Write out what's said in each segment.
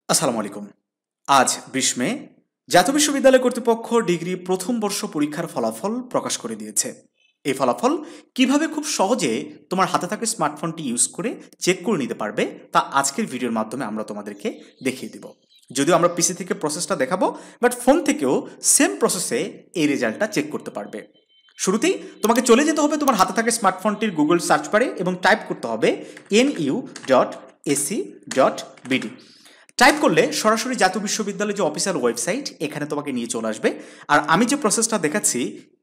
আসসালামু আলাইকুম। আজ ২০ মে জাতীয় বিশ্ববিদ্যালয় কর্তৃপক্ষ ডিগ্রি প্রথম বর্ষ পরীক্ষার ফলাফল প্রকাশ করে দিয়েছে। এই ফলাফল কিভাবে খুব সহজে তোমার হাতে থাকা স্মার্টফোনটি ইউজ করে চেক করে নিতে পারবে তা আজকের ভিডিওর মাধ্যমে আমরা তোমাদেরকে দেখিয়ে দিব। যদিও আমরা পিসি থেকে প্রসেসটা দেখাবো, বাট ফোন থেকেও সেম প্রসেসে এই রেজাল্টটা চেক করতে পারবে। শুরুতেই তোমাকে চলে যেতে হবে তোমার হাতে থাকা স্মার্টফোনটির গুগল সার্চ বারে এবং টাইপ করতে হবে nu.ac.bd। টাইপ করলে সরাসরি জাতীয় বিশ্ববিদ্যালয়ের যে অফিসিয়াল ওয়েবসাইট এখানে তোমাকে নিয়ে চলে আসবে। আর আমি যে প্রসেসটা দেখাচ্ছি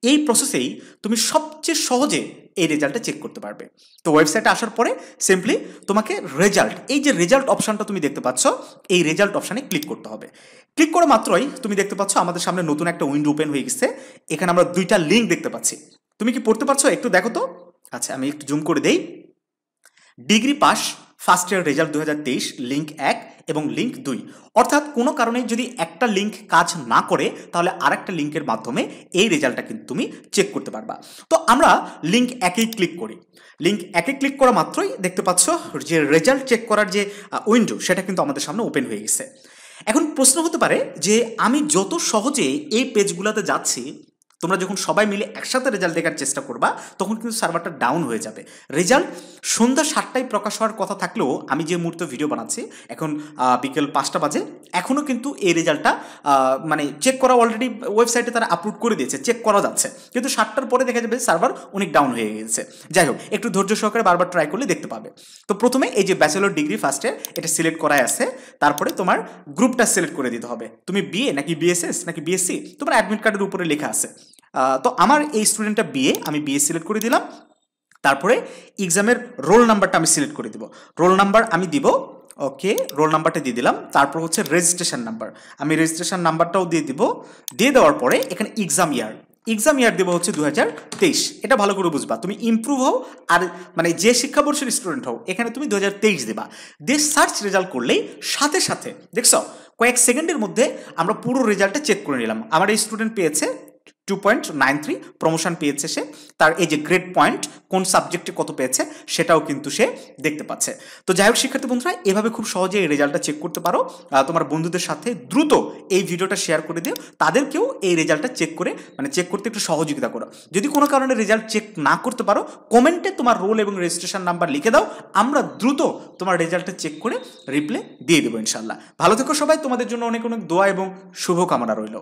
এই প্রসেসেই তুমি সবচেয়ে সহজে এই রেজাল্টটা চেক করতে পারবে। তো ওয়েবসাইটে আসার পরে সিম্পলি তোমাকে রেজাল্ট, এই যে রেজাল্ট অপশানটা তুমি দেখতে পাচ্ছ, এই রেজাল্ট অপশানে ক্লিক করতে হবে। ক্লিক করা মাত্রই তুমি দেখতে পাচ্ছ আমাদের সামনে নতুন একটা উইন্ডো ওপেন হয়ে গেছে। এখানে আমরা দুইটা লিঙ্ক দেখতে পাচ্ছি। তুমি কি পড়তে পারছো? একটু দেখো তো। আচ্ছা, আমি একটু জুম করে দেই। Degree pass first year result 2023 link 1 এবং লিঙ্ক 2, অর্থাৎ কোনো কারণে যদি একটা লিঙ্ক কাজ না করে তাহলে আরেকটা লিঙ্কের মাধ্যমে এই রেজাল্টটা কিন্তু তুমি চেক করতে পারবা। তো আমরা লিঙ্ক 1-এই ক্লিক করি। লিঙ্ক 1-এ ক্লিক করা মাত্রই দেখতে পাচ্ছ যে রেজাল্ট চেক করার যে উইন্ডো সেটা কিন্তু আমাদের সামনে ওপেন হয়ে গেছে। এখন প্রশ্ন হতে পারে যে আমি যত সহজে এই পেজগুলোতে যাচ্ছি, তোমরা যখন সবাই মিলে একসাথে রেজাল্ট দেখার চেষ্টা করবা তখন কিন্তু সার্ভারটা ডাউন হয়ে যাবে। রেজাল্ট সন্ধ্যা 7টায় প্রকাশ হওয়ার কথা থাকলেও আমি যে মুহূর্তে ভিডিও বানাচ্ছি এখন বিকেল 5টা বাজে, এখনও কিন্তু এই রেজাল্টটা মানে চেক করা অলরেডি ওয়েবসাইটে তারা আপলোড করে দিয়েছে, চেক করা যাচ্ছে, কিন্তু 7টার পরে দেখা যাবে সার্ভার অনেক ডাউন হয়ে গেছে। যাই হোক, একটু ধৈর্য সহকারে বারবার ট্রাই করলে দেখতে পাবে। তো প্রথমে এই যে ব্যাচেলর ডিগ্রি ফার্স্ট ইয়ার এটা সিলেক্ট করাই আছে, তারপরে তোমার গ্রুপটা সিলেক্ট করে দিতে হবে। তুমি বিএ নাকি বিএসএস নাকি বিএসসি তোমার অ্যাডমিট কার্ডের উপরে লেখা আছে। তো আমার এই স্টুডেন্টটা বিএ, আমি বিএ সিলেক্ট করে দিলাম। তারপরে এক্সামের রোল নাম্বারটা আমি সিলেক্ট করে দিব। রোল নাম্বার আমি দিব, ওকে, রোল নাম্বারটা দিয়ে দিলাম। তারপর হচ্ছে রেজিস্ট্রেশন নাম্বার, আমি রেজিস্ট্রেশন নাম্বারটাও দিয়ে দিব। দিয়ে দেওয়ার পরে এখানে এক্সাম ইয়ার দেবো হচ্ছে 2023। এটা ভালো করে বুঝবা, তুমি ইমপ্রুভ হও আর মানে যে শিক্ষাবর্ষের স্টুডেন্ট হও এখানে তুমি 2023 দেবা। দিয়ে সার্চ রেজাল্ট করলেই সাথে সাথে দেখছো কয়েক সেকেন্ডের মধ্যে আমরা পুরো রেজাল্টটা চেক করে নিলাম। আমার এই স্টুডেন্ট পেয়েছে 2.93 প্রমোশন পেয়েছে সে। তার এই যে গ্রেড পয়েন্ট কোন সাবজেক্টে কত পেয়েছে সেটাও কিন্তু সে দেখতে পাচ্ছে। তো যাই হোক শিক্ষার্থী বন্ধুরা, এভাবে খুব সহজে এই রেজাল্টটা চেক করতে পারো। তোমার বন্ধুদের সাথে দ্রুত এই ভিডিওটা শেয়ার করে দিও, তাদেরকেও এই রেজাল্টটা চেক করে মানে চেক করতে একটু সহযোগিতা করো। যদি কোনো কারণে রেজাল্ট চেক না করতে পারো, কমেন্টে তোমার রোল এবং রেজিস্ট্রেশন নাম্বার লিখে দাও, আমরা দ্রুত তোমার রেজাল্টটা চেক করে রিপ্লাই দিয়ে দেবো ইনশাল্লাহ। ভালো থেকো সবাই, তোমাদের জন্য অনেক অনেক দোয়া এবং শুভকামনা রইল।